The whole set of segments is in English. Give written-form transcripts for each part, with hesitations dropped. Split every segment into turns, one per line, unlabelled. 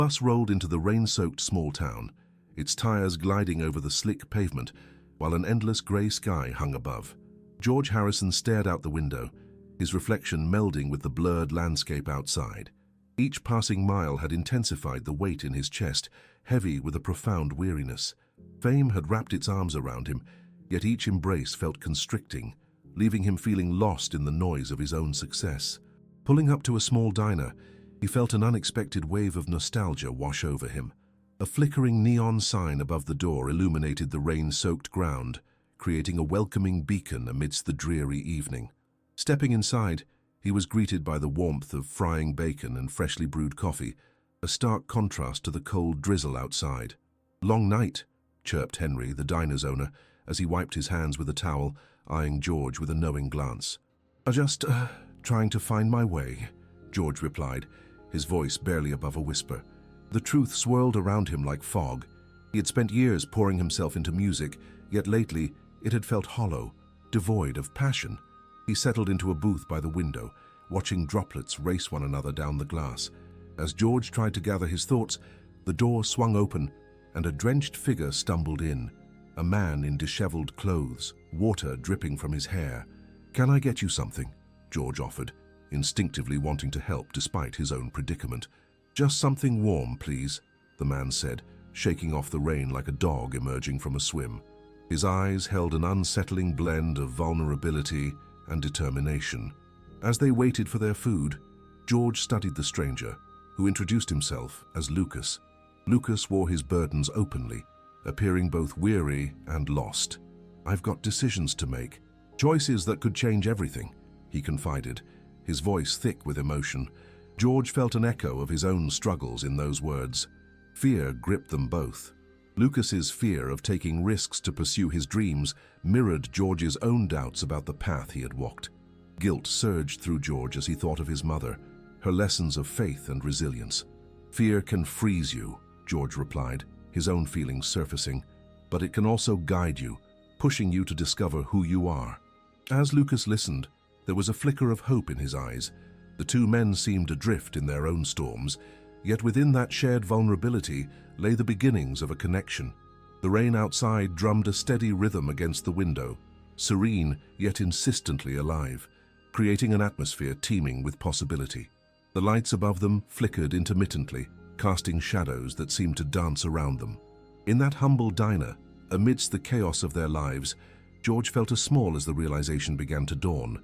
bus rolled into the rain-soaked small town, its tires gliding over the slick pavement, while an endless grey sky hung above. George Harrison stared out the window, his reflection melding with the blurred landscape outside. Each passing mile had intensified the weight in his chest, heavy with a profound weariness. Fame had wrapped its arms around him, yet each embrace felt constricting, leaving him feeling lost in the noise of his own success. Pulling up to a small diner, he felt an unexpected wave of nostalgia wash over him. A flickering neon sign above the door illuminated the rain-soaked ground, creating a welcoming beacon amidst the dreary evening. Stepping inside, he was greeted by the warmth of frying bacon and freshly brewed coffee, a stark contrast to the cold drizzle outside. "Long night," chirped Henry, the diner's owner, as he wiped his hands with a towel, eyeing George with a knowing glance. "Just, trying to find my way," George replied, his voice barely above a whisper. The truth swirled around him like fog. He had spent years pouring himself into music, yet lately it had felt hollow, devoid of passion. He settled into a booth by the window, watching droplets race one another down the glass. As George tried to gather his thoughts, the door swung open and a drenched figure stumbled in, a man in disheveled clothes, water dripping from his hair. "Can I get you something?" George offered, instinctively wanting to help despite his own predicament. "Just something warm, please," the man said, shaking off the rain like a dog emerging from a swim. His eyes held an unsettling blend of vulnerability and determination. As they waited for their food, George studied the stranger, who introduced himself as Lucas. Lucas wore his burdens openly, appearing both weary and lost. "I've got decisions to make, choices that could change everything," he confided, his voice thick with emotion. George felt an echo of his own struggles in those words. Fear gripped them both. Lucas's fear of taking risks to pursue his dreams mirrored George's own doubts about the path he had walked. Guilt surged through George as he thought of his mother, her lessons of faith and resilience. "Fear can freeze you," George replied, his own feelings surfacing, "but it can also guide you, pushing you to discover who you are." As Lucas listened, there was a flicker of hope in his eyes. The two men seemed adrift in their own storms, yet within that shared vulnerability lay the beginnings of a connection. The rain outside drummed a steady rhythm against the window, serene yet insistently alive, creating an atmosphere teeming with possibility. The lights above them flickered intermittently, casting shadows that seemed to dance around them. In that humble diner, amidst the chaos of their lives, George felt as small as the realization began to dawn.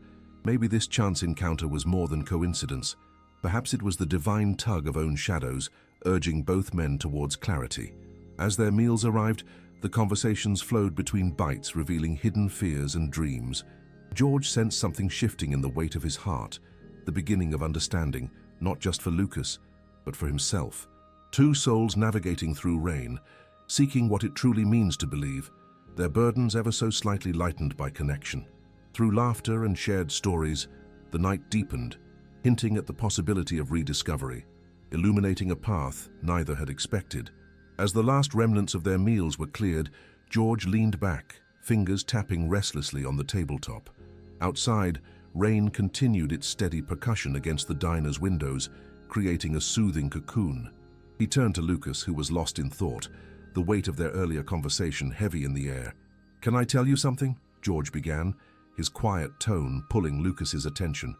Maybe this chance encounter was more than coincidence. Perhaps it was the divine tug of own shadows, urging both men towards clarity. As their meals arrived, the conversations flowed between bites, revealing hidden fears and dreams. George sensed something shifting in the weight of his heart, the beginning of understanding, not just for Lucas, but for himself. Two souls navigating through rain, seeking what it truly means to believe, their burdens ever so slightly lightened by connection. Through laughter and shared stories, the night deepened, hinting at the possibility of rediscovery, illuminating a path neither had expected. As the last remnants of their meals were cleared, George leaned back, fingers tapping restlessly on the tabletop. Outside, rain continued its steady percussion against the diner's windows, creating a soothing cocoon. He turned to Lucas, who was lost in thought, the weight of their earlier conversation heavy in the air. "Can I tell you something?" George began, his quiet tone pulling Lucas's attention.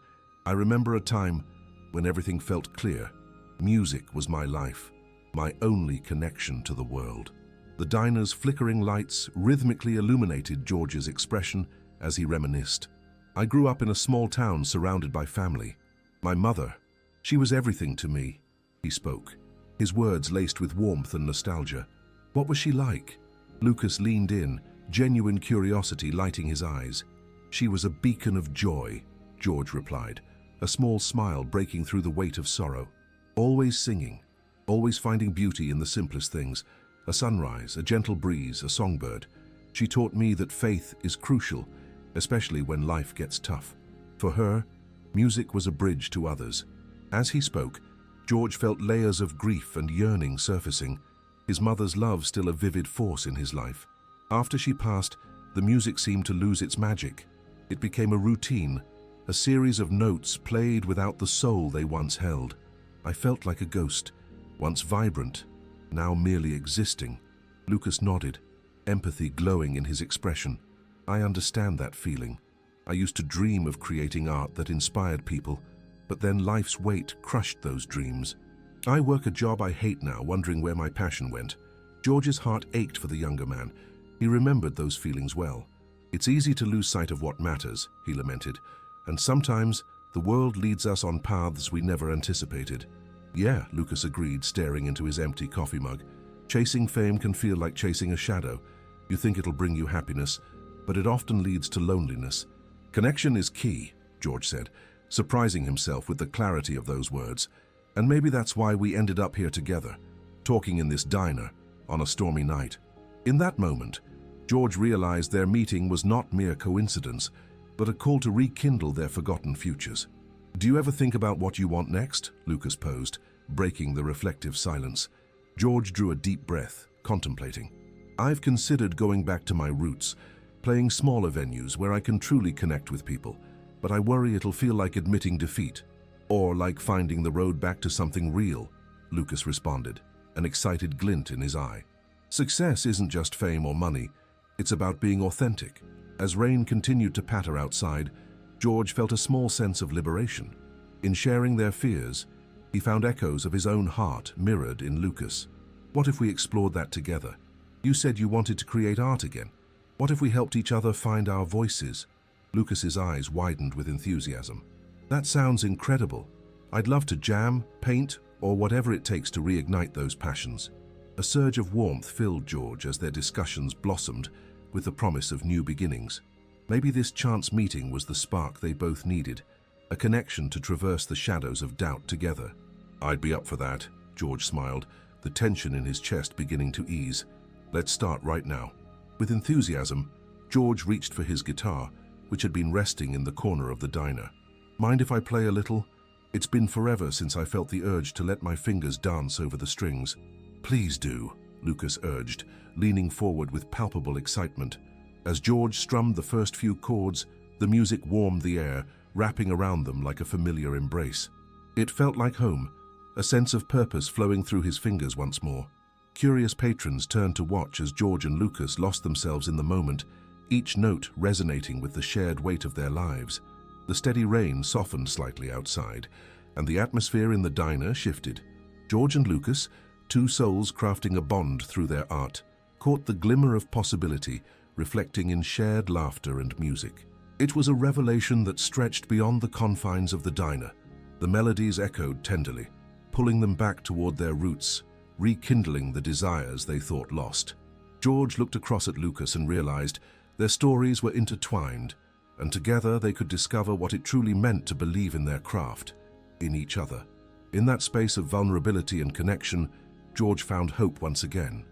"I remember a time when everything felt clear. Music was my life, my only connection to the world." The diner's flickering lights rhythmically illuminated George's expression as he reminisced. "I grew up in a small town surrounded by family. My mother, she was everything to me," he spoke, his words laced with warmth and nostalgia. "What was she like?" Lucas leaned in, genuine curiosity lighting his eyes. "She was a beacon of joy," George replied, a small smile breaking through the weight of sorrow. "Always singing, always finding beauty in the simplest things. A sunrise, a gentle breeze, a songbird. She taught me that faith is crucial, especially when life gets tough. For her, music was a bridge to others." As he spoke, George felt layers of grief and yearning surfacing, his mother's love still a vivid force in his life. After she passed, the music seemed to lose its magic. It became a routine, a series of notes played without the soul they once held. "I felt like a ghost, once vibrant, now merely existing. Lucas nodded, empathy glowing in his expression. I understand that feeling. I used to dream of creating art that inspired people, but then life's weight crushed those dreams. I work a job I hate now, wondering where my passion went. George's heart ached for the younger man. He remembered those feelings well. It's easy to lose sight of what matters, he lamented, and sometimes the world leads us on paths we never anticipated. Yeah, Lucas agreed, staring into his empty coffee mug. Chasing fame can feel like chasing a shadow. You think it'll bring you happiness, but it often leads to loneliness. Connection is key, George said, surprising himself with the clarity of those words. And maybe that's why we ended up here together, talking in this diner on a stormy night. In that moment, George realized their meeting was not mere coincidence, but a call to rekindle their forgotten futures. Do you ever think about what you want next? Lucas posed, breaking the reflective silence. George drew a deep breath, contemplating. I've considered going back to my roots, playing smaller venues where I can truly connect with people, but I worry it'll feel like admitting defeat, or like finding the road back to something real, Lucas responded, an excited glint in his eye. Success isn't just fame or money, it's about being authentic. As rain continued to patter outside, George felt a small sense of liberation. In sharing their fears, he found echoes of his own heart mirrored in Lucas. What if we explored that together? You said you wanted to create art again. What if we helped each other find our voices? Lucas's eyes widened with enthusiasm. That sounds incredible. I'd love to jam, paint, or whatever it takes to reignite those passions. A surge of warmth filled George as their discussions blossomed with the promise of new beginnings. Maybe this chance meeting was the spark they both needed, a connection to traverse the shadows of doubt together. I'd be up for that, George smiled, the tension in his chest beginning to ease. Let's start right now. With enthusiasm, George reached for his guitar, which had been resting in the corner of the diner. Mind if I play a little? It's been forever since I felt the urge to let my fingers dance over the strings. Please do, Lucas urged, leaning forward with palpable excitement. As George strummed the first few chords, the music warmed the air, wrapping around them like a familiar embrace. It felt like home, a sense of purpose flowing through his fingers once more. Curious patrons turned to watch as George and Lucas lost themselves in the moment, each note resonating with the shared weight of their lives. The steady rain softened slightly outside, and the atmosphere in the diner shifted. George and Lucas, two souls crafting a bond through their art, caught the glimmer of possibility, reflecting in shared laughter and music. It was a revelation that stretched beyond the confines of the diner. The melodies echoed tenderly, pulling them back toward their roots, rekindling the desires they thought lost. George looked across at Lucas and realized their stories were intertwined, and together they could discover what it truly meant to believe in their craft, in each other. In that space of vulnerability and connection, George found hope once again.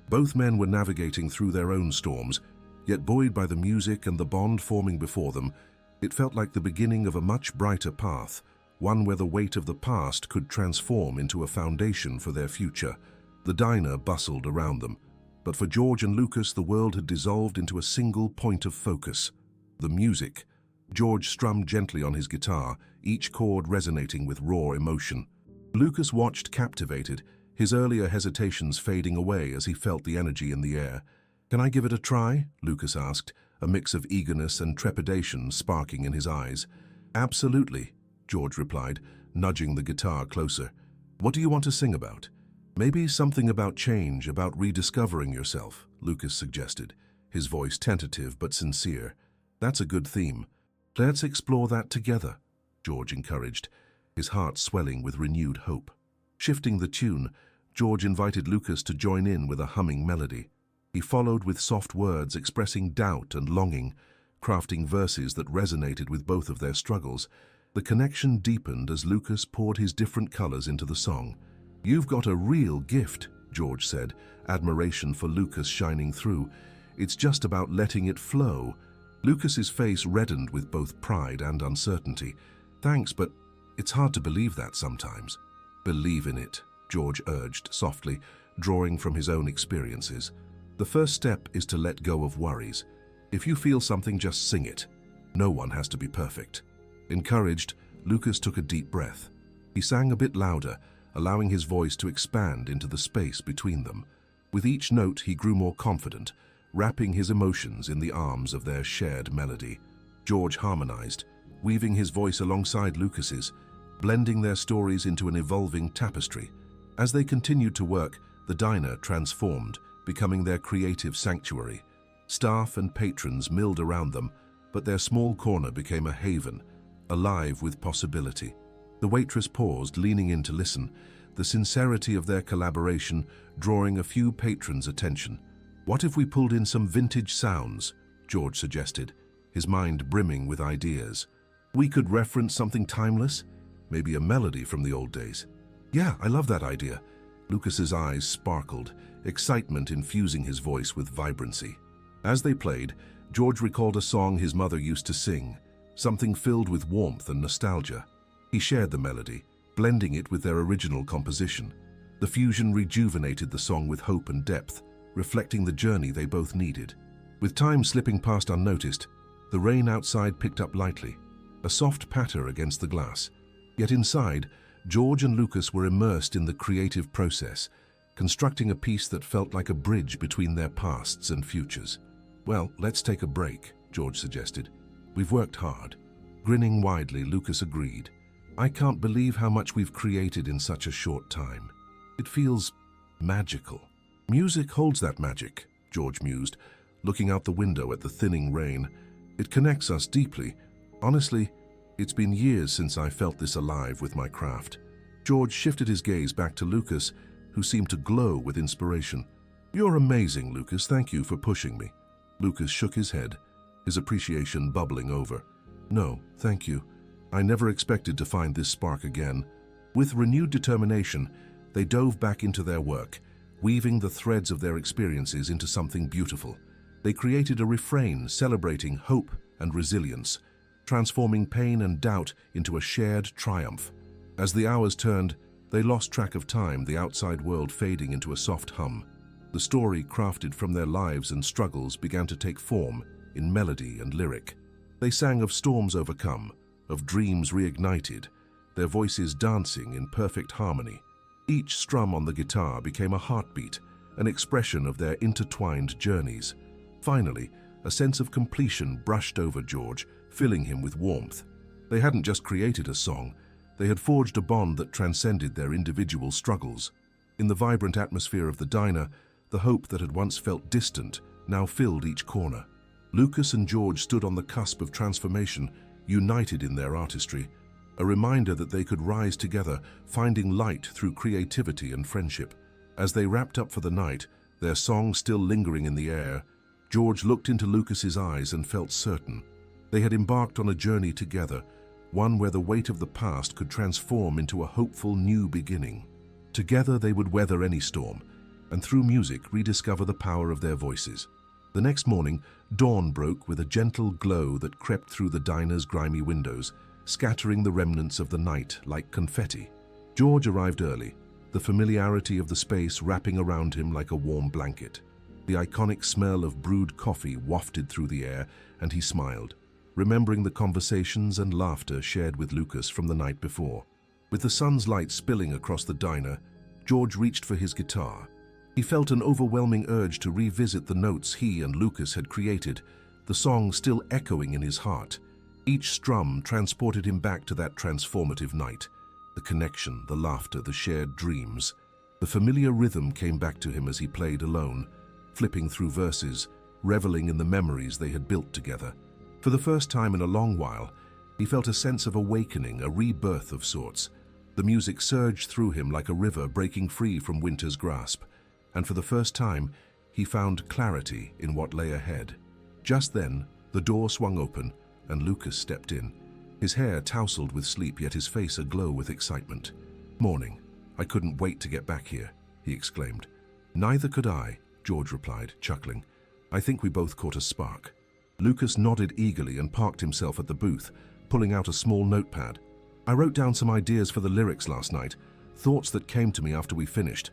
Both men were navigating through their own storms, yet buoyed by the music and the bond forming before them, it felt like the beginning of a much brighter path, one where the weight of the past could transform into a foundation for their future. The diner bustled around them, but for George and Lucas the world had dissolved into a single point of focus: the music. George strummed gently on his guitar, each chord resonating with raw emotion. Lucas watched captivated, his earlier hesitations fading away as he felt the energy in the air. "Can I give it a try?" Lucas asked, a mix of eagerness and trepidation sparking in his eyes. "Absolutely," George replied, nudging the guitar closer. "What do you want to sing about?" "Maybe something about change, about rediscovering yourself," Lucas suggested, his voice tentative but sincere. "That's a good theme. Let's explore that together," George encouraged, his heart swelling with renewed hope. Shifting the tune, George invited Lucas to join in with a humming melody. He followed with soft words expressing doubt and longing, crafting verses that resonated with both of their struggles. The connection deepened as Lucas poured his different colors into the song. "You've got a real gift," George said, admiration for Lucas shining through. "It's just about letting it flow." Lucas's face reddened with both pride and uncertainty. "Thanks, but it's hard to believe that sometimes." "Believe in it," George urged softly, drawing from his own experiences. "The first step is to let go of worries. If you feel something, just sing it. No one has to be perfect." Encouraged, Lucas took a deep breath. He sang a bit louder, allowing his voice to expand into the space between them. With each note, he grew more confident, wrapping his emotions in the arms of their shared melody. George harmonized, weaving his voice alongside Lucas's, blending their stories into an evolving tapestry. As they continued to work, the diner transformed, becoming their creative sanctuary. Staff and patrons milled around them, but their small corner became a haven, alive with possibility. The waitress paused, leaning in to listen, the sincerity of their collaboration drawing a few patrons' attention. "What if we pulled in some vintage sounds?" George suggested, his mind brimming with ideas. "We could reference something timeless, maybe a melody from the old days." "Yeah, I love that idea." Lucas's eyes sparkled, excitement infusing his voice with vibrancy. As they played, George recalled a song his mother used to sing, something filled with warmth and nostalgia. He shared the melody, blending it with their original composition. The fusion rejuvenated the song with hope and depth, reflecting the journey they both needed. With time slipping past unnoticed, the rain outside picked up lightly, a soft patter against the glass. Yet inside, George and Lucas were immersed in the creative process, constructing a piece that felt like a bridge between their pasts and futures. "Well, let's take a break," George suggested. "We've worked hard." Grinning widely, Lucas agreed. "I can't believe how much we've created in such a short time. It feels magical." "Music holds that magic," George mused, looking out the window at the thinning rain. "It connects us deeply. Honestly, it's been years since I felt this alive with my craft." George shifted his gaze back to Lucas, who seemed to glow with inspiration. "You're amazing, Lucas. Thank you for pushing me." Lucas shook his head, his appreciation bubbling over. "No, thank you. I never expected to find this spark again." With renewed determination, they dove back into their work, weaving the threads of their experiences into something beautiful. They created a refrain celebrating hope and resilience, transforming pain and doubt into a shared triumph. As the hours turned, they lost track of time, the outside world fading into a soft hum. The story crafted from their lives and struggles began to take form in melody and lyric. They sang of storms overcome, of dreams reignited, their voices dancing in perfect harmony. Each strum on the guitar became a heartbeat, an expression of their intertwined journeys. Finally, a sense of completion brushed over George, filling him with warmth. They hadn't just created a song, they had forged a bond that transcended their individual struggles. In the vibrant atmosphere of the diner, the hope that had once felt distant now filled each corner. Lucas and George stood on the cusp of transformation, united in their artistry, a reminder that they could rise together, finding light through creativity and friendship. As they wrapped up for the night, their song still lingering in the air, George looked into Lucas's eyes and felt certain. They had embarked on a journey together, one where the weight of the past could transform into a hopeful new beginning. Together they would weather any storm, and through music rediscover the power of their voices. The next morning, dawn broke with a gentle glow that crept through the diner's grimy windows, scattering the remnants of the night like confetti. George arrived early, the familiarity of the space wrapping around him like a warm blanket. The iconic smell of brewed coffee wafted through the air, and he smiled, remembering the conversations and laughter shared with Lucas from the night before. With the sun's light spilling across the diner, George reached for his guitar. He felt an overwhelming urge to revisit the notes he and Lucas had created, the song still echoing in his heart. Each strum transported him back to that transformative night. The connection, the laughter, the shared dreams. The familiar rhythm came back to him as he played alone, flipping through verses, reveling in the memories they had built together. For the first time in a long while, he felt a sense of awakening, a rebirth of sorts. The music surged through him like a river breaking free from winter's grasp, and for the first time, he found clarity in what lay ahead. Just then, the door swung open, and Lucas stepped in, his hair tousled with sleep, yet his face aglow with excitement. "Morning. I couldn't wait to get back here," he exclaimed. "Neither could I," George replied, chuckling. "I think we both caught a spark." Lucas nodded eagerly and parked himself at the booth, pulling out a small notepad. "I wrote down some ideas for the lyrics last night, thoughts that came to me after we finished.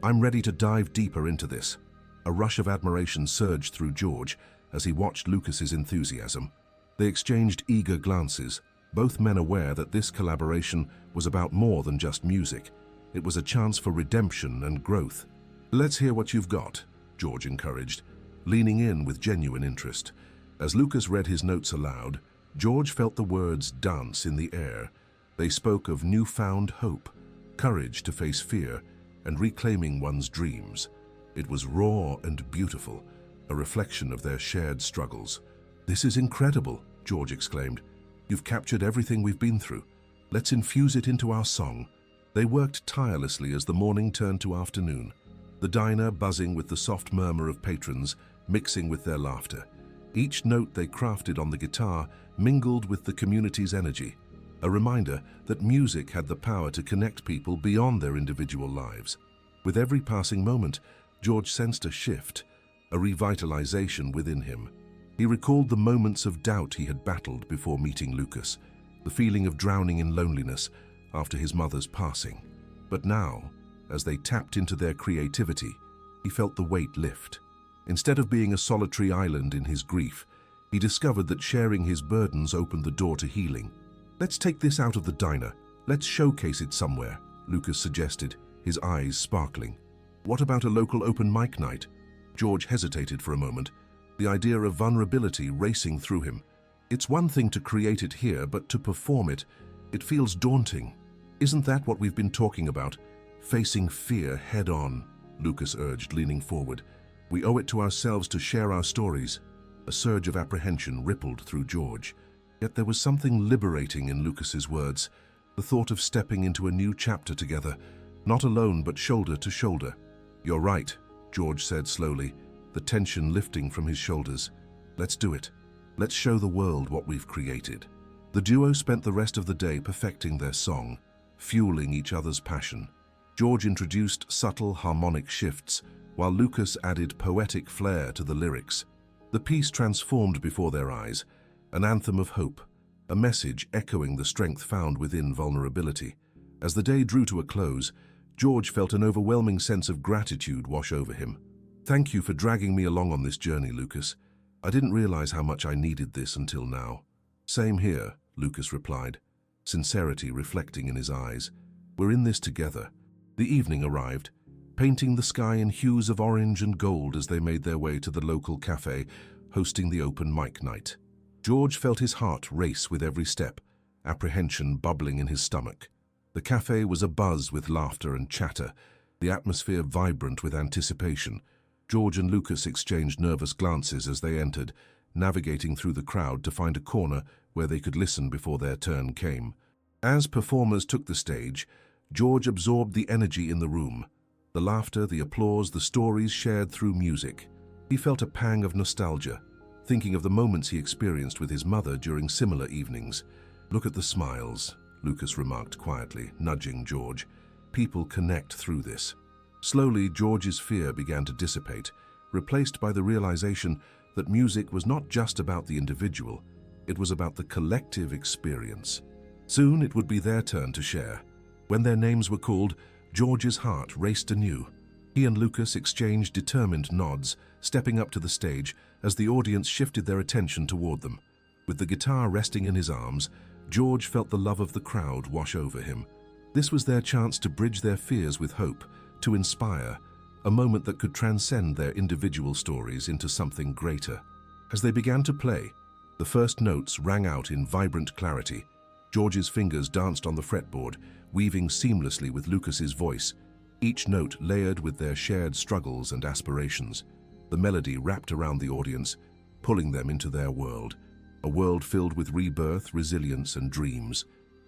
I'm ready to dive deeper into this." A rush of admiration surged through George as he watched Lucas's enthusiasm. They exchanged eager glances, both men aware that this collaboration was about more than just music. It was a chance for redemption and growth. "Let's hear what you've got," George encouraged, leaning in with genuine interest. As Lucas read his notes aloud, George felt the words dance in the air. They spoke of newfound hope, courage to face fear, and reclaiming one's dreams. It was raw and beautiful, a reflection of their shared struggles. "This is incredible," George exclaimed. "You've captured everything we've been through. Let's infuse it into our song." They worked tirelessly as the morning turned to afternoon, the diner buzzing with the soft murmur of patrons, mixing with their laughter. Each note they crafted on the guitar mingled with the community's energy, a reminder that music had the power to connect people beyond their individual lives. With every passing moment, George sensed a shift, a revitalization within him. He recalled the moments of doubt he had battled before meeting Lucas, the feeling of drowning in loneliness after his mother's passing. But now, as they tapped into their creativity, he felt the weight lift. Instead of being a solitary island in his grief, he discovered that sharing his burdens opened the door to healing. "Let's take this out of the diner. Let's showcase it somewhere," Lucas suggested, his eyes sparkling. "What about a local open mic night?" George hesitated for a moment, the idea of vulnerability racing through him. "It's one thing to create it here, but to perform it, it feels daunting. Isn't that what we've been talking about? Facing fear head-on," Lucas urged, leaning forward. "We owe it to ourselves to share our stories." A surge of apprehension rippled through George. Yet there was something liberating in Lucas's words, the thought of stepping into a new chapter together, not alone but shoulder to shoulder. "You're right," George said slowly, the tension lifting from his shoulders. "Let's do it. Let's show the world what we've created." The duo spent the rest of the day perfecting their song, fueling each other's passion. George introduced subtle harmonic shifts, while Lucas added poetic flair to the lyrics. The piece transformed before their eyes, an anthem of hope, a message echoing the strength found within vulnerability. As the day drew to a close, George felt an overwhelming sense of gratitude wash over him. "Thank you for dragging me along on this journey, Lucas. I didn't realize how much I needed this until now." "Same here," Lucas replied, sincerity reflecting in his eyes. "We're in this together." The evening arrived, painting the sky in hues of orange and gold as they made their way to the local cafe, hosting the open mic night. George felt his heart race with every step, apprehension bubbling in his stomach. The cafe was abuzz with laughter and chatter, the atmosphere vibrant with anticipation. George and Lucas exchanged nervous glances as they entered, navigating through the crowd to find a corner where they could listen before their turn came. As performers took the stage, George absorbed the energy in the room, the laughter, the applause, the stories shared through music. He felt a pang of nostalgia, thinking of the moments he experienced with his mother during similar evenings. "Look at the smiles," Lucas remarked quietly, nudging George. "People connect through this." Slowly, George's fear began to dissipate, replaced by the realization that music was not just about the individual, it was about the collective experience. Soon it would be their turn to share. When their names were called, George's heart raced anew. He and Lucas exchanged determined nods, stepping up to the stage as the audience shifted their attention toward them. With the guitar resting in his arms, George felt the love of the crowd wash over him. This was their chance to bridge their fears with hope, to inspire, a moment that could transcend their individual stories into something greater. As they began to play, the first notes rang out in vibrant clarity. George's fingers danced on the fretboard, weaving seamlessly with Lucas's voice, each note layered with their shared struggles and aspirations. The melody wrapped around the audience, pulling them into their world, a world filled with rebirth, resilience, and dreams.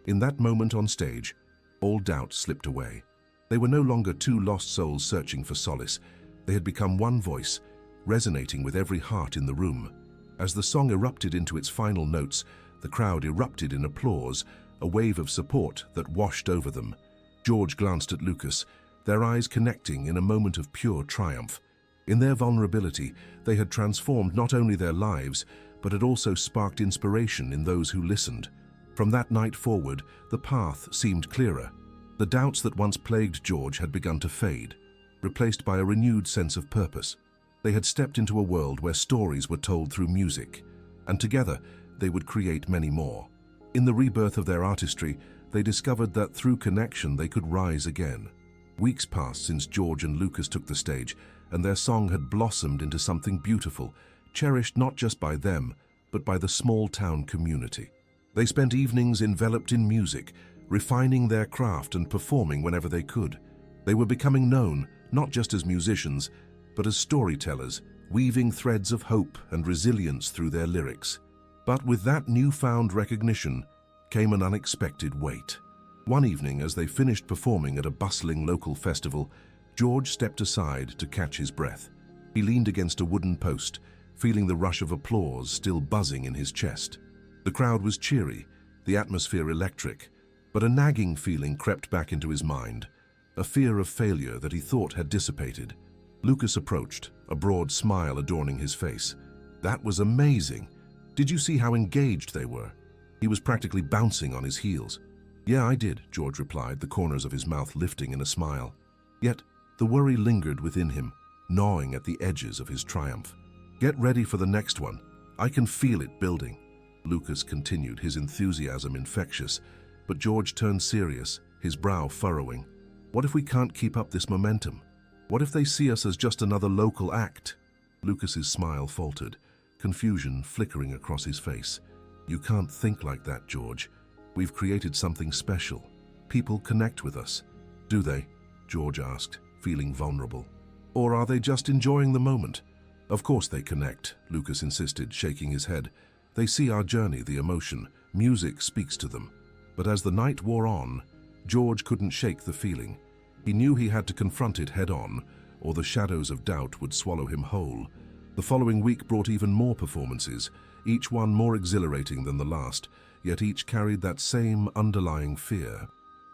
In that moment on stage, all doubt slipped away. They were no longer two lost souls searching for solace. They had become one voice, resonating with every heart in the room. As the song erupted into its final notes, the crowd erupted in applause, a wave of support that washed over them. George glanced at Lucas, their eyes connecting in a moment of pure triumph. In their vulnerability, they had transformed not only their lives, but had also sparked inspiration in those who listened. From that night forward, the path seemed clearer. The doubts that once plagued George had begun to fade, replaced by a renewed sense of purpose. They had stepped into a world where stories were told through music, and together they would create many more. In the rebirth of their artistry, they discovered that through connection they could rise again. Weeks passed since George and Lucas took the stage, and their song had blossomed into something beautiful, cherished not just by them, but by the small-town community. They spent evenings enveloped in music, refining their craft and performing whenever they could. They were becoming known, not just as musicians, but as storytellers, weaving threads of hope and resilience through their lyrics. But with that newfound recognition came an unexpected weight. One evening, as they finished performing at a bustling local festival, George stepped aside to catch his breath. He leaned against a wooden post, feeling the rush of applause still buzzing in his chest. The crowd was cheery, the atmosphere electric, but a nagging feeling crept back into his mind, a fear of failure that he thought had dissipated. Lucas approached, a broad smile adorning his face. "That was amazing. Did you see how engaged they were?" He was practically bouncing on his heels. "Yeah, I did," George replied, the corners of his mouth lifting in a smile. Yet, the worry lingered within him, gnawing at the edges of his triumph. "Get ready for the next one. I can feel it building." Lucas continued, his enthusiasm infectious, but George turned serious, his brow furrowing. "What if we can't keep up this momentum? What if they see us as just another local act?" Lucas's smile faltered, confusion flickering across his face. "You can't think like that, George. We've created something special. People connect with us." "Do they?" George asked, feeling vulnerable. "Or are they just enjoying the moment?" "Of course they connect," Lucas insisted, shaking his head. "They see our journey, the emotion. Music speaks to them." But as the night wore on, George couldn't shake the feeling. He knew he had to confront it head-on, or the shadows of doubt would swallow him whole. The following week brought even more performances, each one more exhilarating than the last, yet each carried that same underlying fear.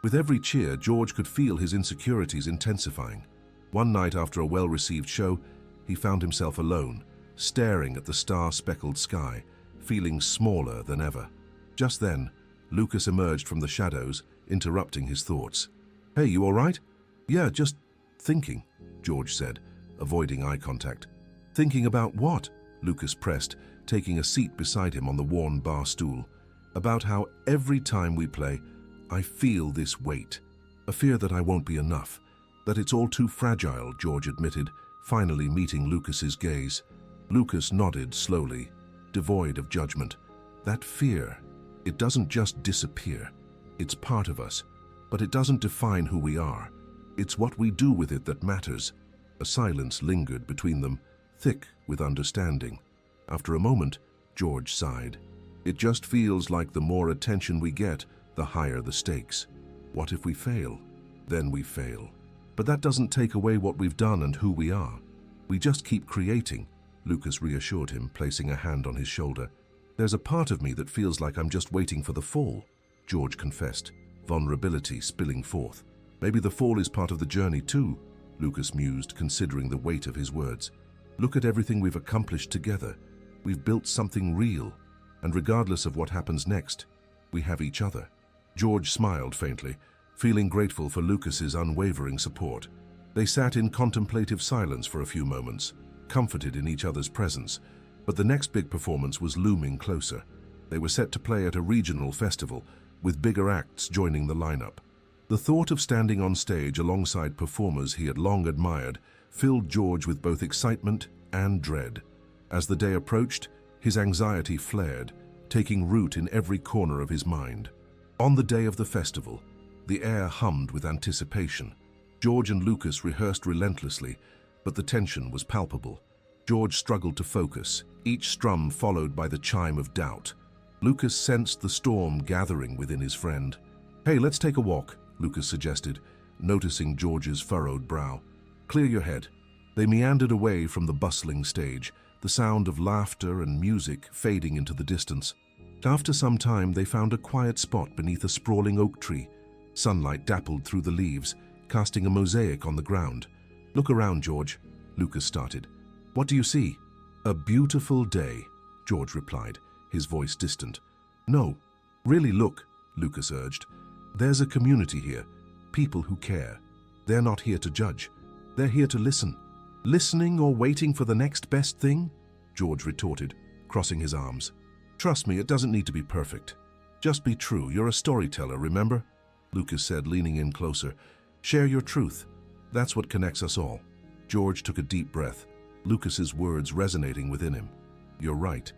With every cheer, George could feel his insecurities intensifying. One night after a well-received show, he found himself alone, staring at the star-speckled sky, feeling smaller than ever. Just then, Lucas emerged from the shadows, interrupting his thoughts. "Hey, you all right?" "Yeah, just thinking," George said, avoiding eye contact. "Thinking about what?" Lucas pressed, taking a seat beside him on the worn bar stool. "About how every time we play, I feel this weight. A fear that I won't be enough, that it's all too fragile," George admitted, finally meeting Lucas's gaze. Lucas nodded slowly, devoid of judgment. "That fear, it doesn't just disappear. It's part of us, but it doesn't define who we are. It's what we do with it that matters." A silence lingered between them, thick with understanding. After a moment, George sighed. "It just feels like the more attention we get, the higher the stakes. What if we fail? Then we fail. But that doesn't take away what we've done and who we are. We just keep creating," Lucas reassured him, placing a hand on his shoulder. "There's a part of me that feels like I'm just waiting for the fall," George confessed, vulnerability spilling forth. "Maybe the fall is part of the journey too," Lucas mused, considering the weight of his words. "Look at everything we've accomplished together. We've built something real, and regardless of what happens next, we have each other." George smiled faintly, feeling grateful for Lucas's unwavering support. They sat in contemplative silence for a few moments, comforted in each other's presence, but the next big performance was looming closer. They were set to play at a regional festival, with bigger acts joining the lineup. The thought of standing on stage alongside performers he had long admired filled George with both excitement and dread. As the day approached, his anxiety flared, taking root in every corner of his mind. On the day of the festival, the air hummed with anticipation. George and Lucas rehearsed relentlessly, but the tension was palpable. George struggled to focus, each strum followed by the chime of doubt. Lucas sensed the storm gathering within his friend. "Hey, let's take a walk," Lucas suggested, noticing George's furrowed brow. "Clear your head." They meandered away from the bustling stage, the sound of laughter and music fading into the distance. After some time, they found a quiet spot beneath a sprawling oak tree. Sunlight dappled through the leaves, casting a mosaic on the ground. "Look around, George," Lucas started. "What do you see?" "A beautiful day," George replied, his voice distant. "No, really look," Lucas urged. "There's a community here, people who care. They're not here to judge. They're here to listen." "Listening or waiting for the next best thing?" George retorted, crossing his arms. "Trust me, it doesn't need to be perfect. Just be true. You're a storyteller, remember?" Lucas said, leaning in closer. "Share your truth. That's what connects us all. George took a deep breath, Lucas's words resonating within him. You're right.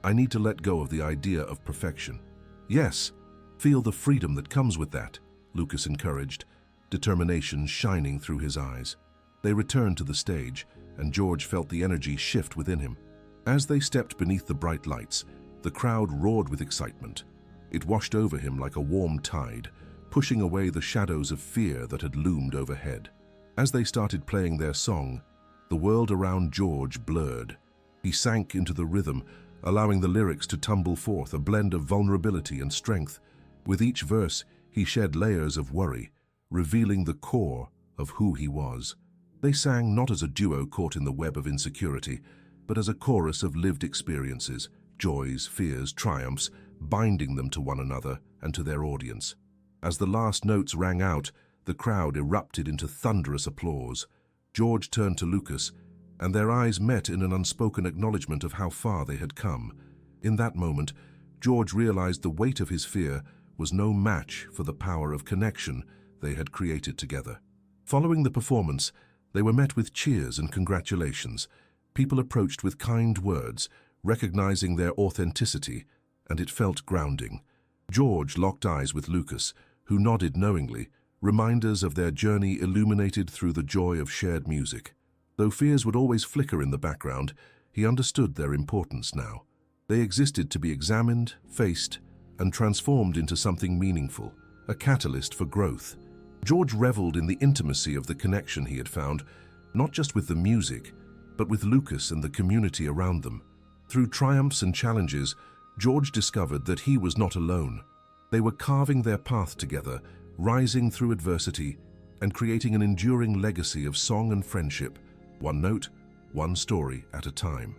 I need to let go of the idea of perfection. Yes, feel the freedom that comes with that, Lucas encouraged, determination shining through his eyes. They returned to the stage, and George felt the energy shift within him. As they stepped beneath the bright lights, the crowd roared with excitement. It washed over him like a warm tide, pushing away the shadows of fear that had loomed overhead. As they started playing their song, the world around George blurred. He sank into the rhythm, allowing the lyrics to tumble forth, a blend of vulnerability and strength. With each verse, he shed layers of worry, revealing the core of who he was. They sang not as a duo caught in the web of insecurity, but as a chorus of lived experiences, joys, fears, triumphs, binding them to one another and to their audience. As the last notes rang out, the crowd erupted into thunderous applause. George turned to Lucas, and their eyes met in an unspoken acknowledgement of how far they had come. In that moment, George realized the weight of his fear was no match for the power of connection they had created together. Following the performance, they were met with cheers and congratulations. People approached with kind words, recognizing their authenticity, and it felt grounding. George locked eyes with Lucas, who nodded knowingly, reminders of their journey illuminated through the joy of shared music. Though fears would always flicker in the background, he understood their importance now. They existed to be examined, faced, and transformed into something meaningful, a catalyst for growth. George reveled in the intimacy of the connection he had found, not just with the music, but with Lucas and the community around them. Through triumphs and challenges, George discovered that he was not alone. They were carving their path together, rising through adversity, and creating an enduring legacy of song and friendship, one note, one story at a time.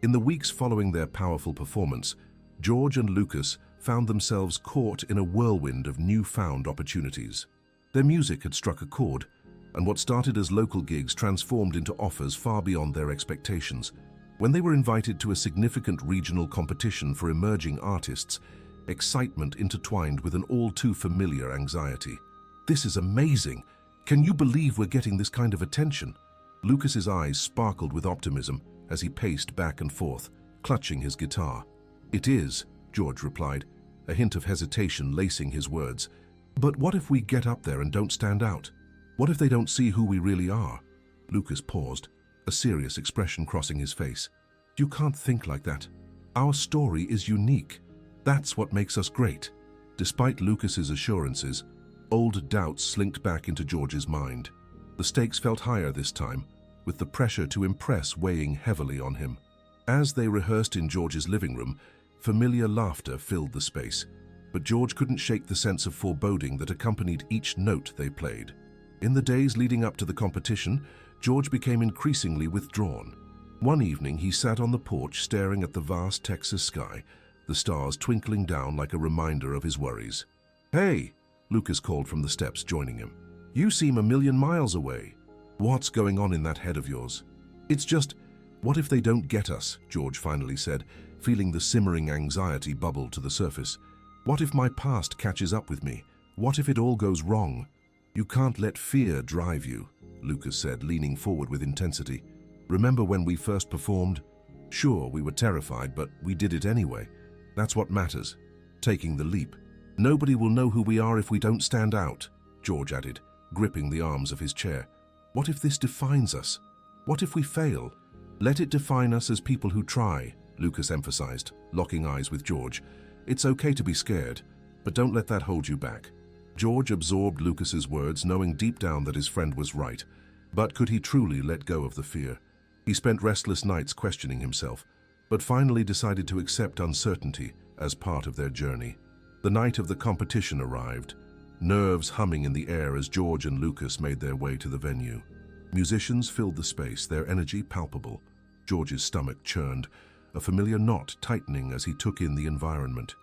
In the weeks following their powerful performance, George and Lucas found themselves caught in a whirlwind of newfound opportunities. Their music had struck a chord, and what started as local gigs transformed into offers far beyond their expectations. When they were invited to a significant regional competition for emerging artists, excitement intertwined with an all-too-familiar anxiety. This is amazing! Can you believe we're getting this kind of attention? Lucas's eyes sparkled with optimism as he paced back and forth, clutching his guitar. It is, George replied, a hint of hesitation lacing his words. But what if we get up there and don't stand out? What if they don't see who we really are? Lucas paused, a serious expression crossing his face. You can't think like that. Our story is unique. That's what makes us great. Despite Lucas's assurances, old doubts slinked back into George's mind. The stakes felt higher this time, with the pressure to impress weighing heavily on him. As they rehearsed in George's living room, familiar laughter filled the space, but George couldn't shake the sense of foreboding that accompanied each note they played. In the days leading up to the competition, George became increasingly withdrawn. One evening, he sat on the porch staring at the vast Texas sky, the stars twinkling down like a reminder of his worries. "Hey," Lucas called from the steps, joining him. "You seem a million miles away. What's going on in that head of yours?" "It's just, what if they don't get us?" George finally said, feeling the simmering anxiety bubble to the surface. "What if my past catches up with me? What if it all goes wrong?" "You can't let fear drive you," Lucas said, leaning forward with intensity. "Remember when we first performed? Sure, we were terrified, but we did it anyway. That's what matters, taking the leap. Nobody will know who we are if we don't stand out," George added, gripping the arms of his chair. "What if this defines us? What if we fail? Let it define us as people who try," Lucas emphasized, locking eyes with George. "It's okay to be scared, but don't let that hold you back." George absorbed Lucas's words, knowing deep down that his friend was right. But could he truly let go of the fear? He spent restless nights questioning himself, but finally decided to accept uncertainty as part of their journey. The night of the competition arrived, nerves humming in the air as George and Lucas made their way to the venue. Musicians filled the space, their energy palpable. George's stomach churned, a familiar knot tightening as he took in the environment.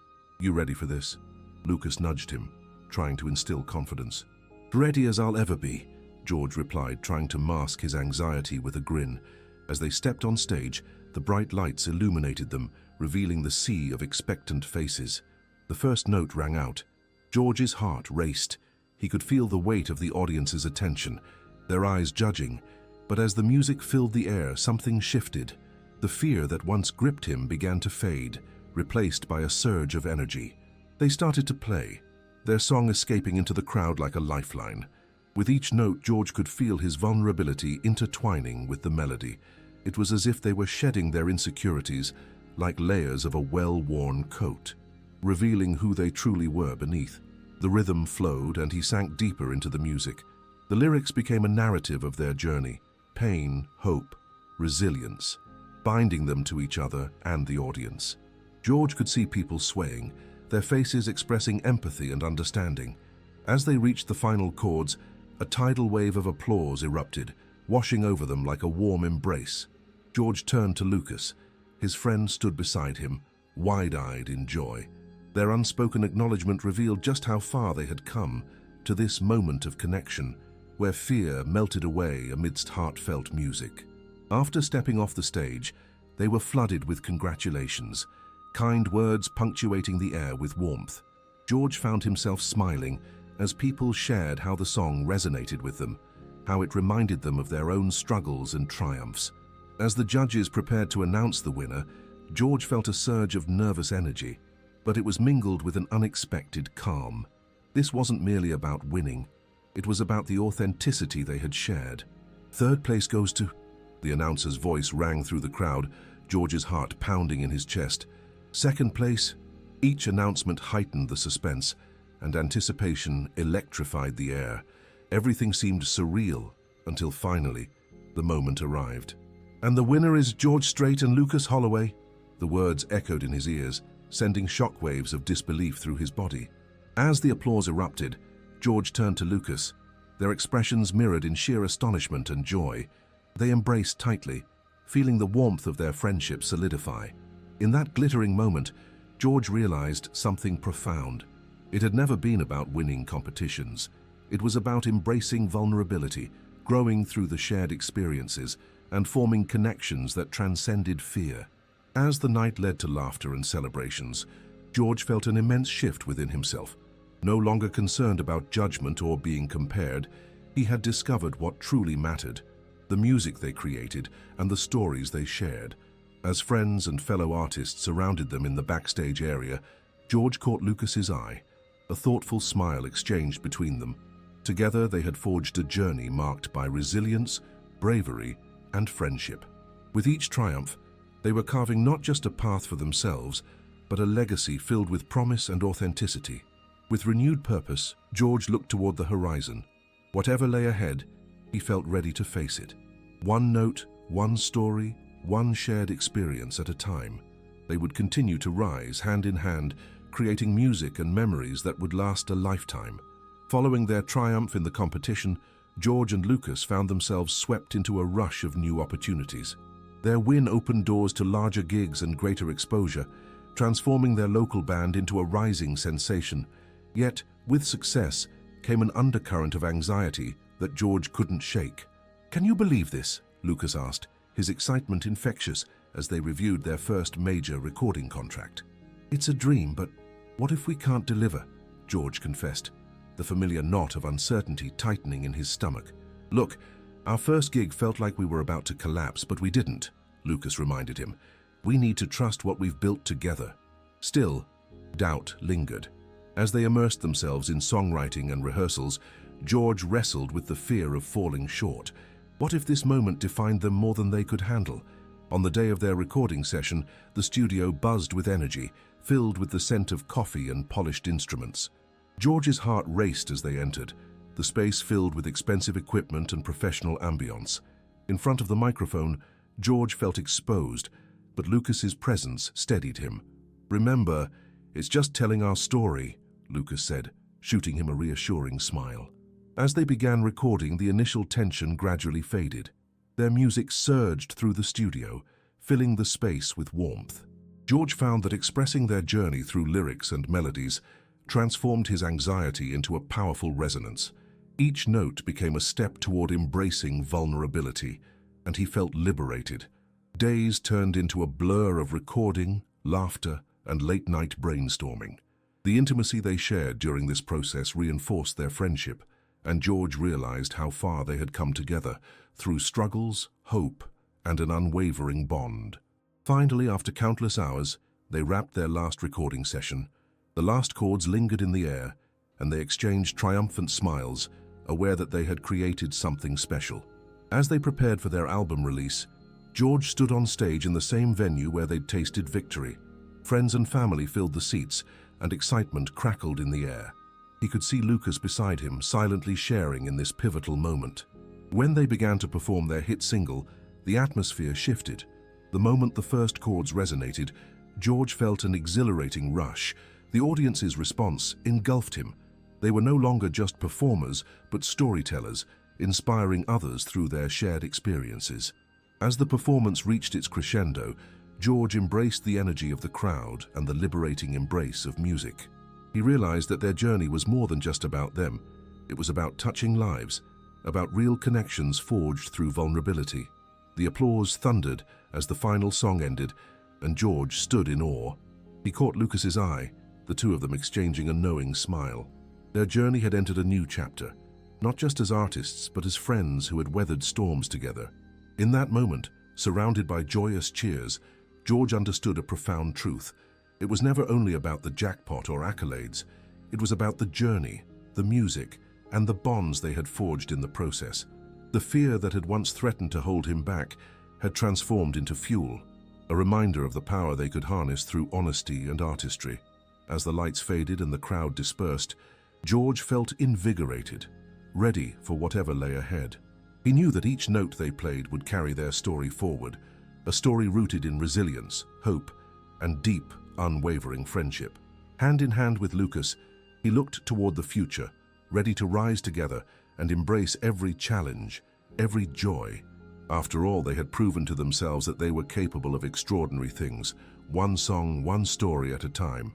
"You ready for this?" Lucas nudged him, trying to instill confidence. "Ready as I'll ever be," George replied, trying to mask his anxiety with a grin. As they stepped on stage, the bright lights illuminated them, revealing the sea of expectant faces. The first note rang out. George's heart raced. He could feel the weight of the audience's attention. their eyes judging, but as the music filled the air, something shifted. The fear that once gripped him began to fade, replaced by a surge of energy. They started to play, their song escaping into the crowd like a lifeline. With each note, George could feel his vulnerability intertwining with the melody. It was as if they were shedding their insecurities like layers of a well-worn coat, revealing who they truly were beneath. The rhythm flowed and he sank deeper into the music. The lyrics became a narrative of their journey, pain, hope, resilience, binding them to each other and the audience. George could see people swaying, their faces expressing empathy and understanding. As they reached the final chords, a tidal wave of applause erupted, washing over them like a warm embrace. George turned to Lucas. His friend stood beside him, wide-eyed in joy. Their unspoken acknowledgement revealed just how far they had come, to this moment of connection, where fear melted away amidst heartfelt music. After stepping off the stage, they were flooded with congratulations, kind words punctuating the air with warmth. George found himself smiling as people shared how the song resonated with them, how it reminded them of their own struggles and triumphs. As the judges prepared to announce the winner, George felt a surge of nervous energy, but it was mingled with an unexpected calm. This wasn't merely about winning, it was about the authenticity they had shared. "Third place goes to..." The announcer's voice rang through the crowd, George's heart pounding in his chest. "Second place..." Each announcement heightened the suspense, and anticipation electrified the air. Everything seemed surreal until finally, the moment arrived. "And the winner is George Strait and Lucas Holloway." The words echoed in his ears, sending shockwaves of disbelief through his body. As the applause erupted, George turned to Lucas. Their expressions mirrored in sheer astonishment and joy. They embraced tightly, feeling the warmth of their friendship solidify. In that glittering moment, George realized something profound. It had never been about winning competitions. It was about embracing vulnerability, growing through the shared experiences, and forming connections that transcended fear. As the night led to laughter and celebrations, George felt an immense shift within himself. No longer concerned about judgment or being compared, he had discovered what truly mattered: the music they created and the stories they shared. As friends and fellow artists surrounded them in the backstage area, George caught Lucas's eye. A thoughtful smile exchanged between them. Together they had forged a journey marked by resilience, bravery, and friendship. With each triumph, they were carving not just a path for themselves, but a legacy filled with promise and authenticity. With renewed purpose, George looked toward the horizon. Whatever lay ahead, he felt ready to face it. One note, one story, one shared experience at a time. They would continue to rise hand in hand, creating music and memories that would last a lifetime. Following their triumph in the competition, George and Lucas found themselves swept into a rush of new opportunities. Their win opened doors to larger gigs and greater exposure, transforming their local band into a rising sensation. Yet, with success, came an undercurrent of anxiety that George couldn't shake. "Can you believe this?" Lucas asked, his excitement infectious as they reviewed their first major recording contract. "It's a dream, but what if we can't deliver?" George confessed, the familiar knot of uncertainty tightening in his stomach. "Look, our first gig felt like we were about to collapse, but we didn't," Lucas reminded him. "We need to trust what we've built together." Still, doubt lingered. As they immersed themselves in songwriting and rehearsals, George wrestled with the fear of falling short. What if this moment defined them more than they could handle? On the day of their recording session, the studio buzzed with energy, filled with the scent of coffee and polished instruments. George's heart raced as they entered, the space filled with expensive equipment and professional ambience. In front of the microphone, George felt exposed, but Lucas's presence steadied him. "Remember, it's just telling our story," Lucas said, shooting him a reassuring smile. As they began recording, the initial tension gradually faded. Their music surged through the studio, filling the space with warmth. George found that expressing their journey through lyrics and melodies transformed his anxiety into a powerful resonance. Each note became a step toward embracing vulnerability, and he felt liberated. Days turned into a blur of recording, laughter, and late-night brainstorming. The intimacy they shared during this process reinforced their friendship, and George realized how far they had come together through struggles, hope, and an unwavering bond. Finally, after countless hours, they wrapped their last recording session. The last chords lingered in the air, and they exchanged triumphant smiles, aware that they had created something special. As they prepared for their album release, George stood on stage in the same venue where they'd tasted victory. Friends and family filled the seats, and excitement crackled in the air. He could see Lucas beside him, silently sharing in this pivotal moment. When they began to perform their hit single, the atmosphere shifted. The moment the first chords resonated, George felt an exhilarating rush. The audience's response engulfed him. They were no longer just performers, but storytellers, inspiring others through their shared experiences. As the performance reached its crescendo, George embraced the energy of the crowd and the liberating embrace of music. He realized that their journey was more than just about them. It was about touching lives, about real connections forged through vulnerability. The applause thundered as the final song ended, and George stood in awe. He caught Lucas's eye, the two of them exchanging a knowing smile. Their journey had entered a new chapter, not just as artists, but as friends who had weathered storms together. In that moment, surrounded by joyous cheers, George understood a profound truth. It was never only about the jackpot or accolades. It was about the journey, the music, and the bonds they had forged in the process. The fear that had once threatened to hold him back had transformed into fuel, a reminder of the power they could harness through honesty and artistry. As the lights faded and the crowd dispersed, George felt invigorated, ready for whatever lay ahead. He knew that each note they played would carry their story forward, a story rooted in resilience, hope, and deep, unwavering friendship. Hand in hand with Lucas, he looked toward the future, ready to rise together and embrace every challenge, every joy. After all, they had proven to themselves that they were capable of extraordinary things, one song, one story at a time.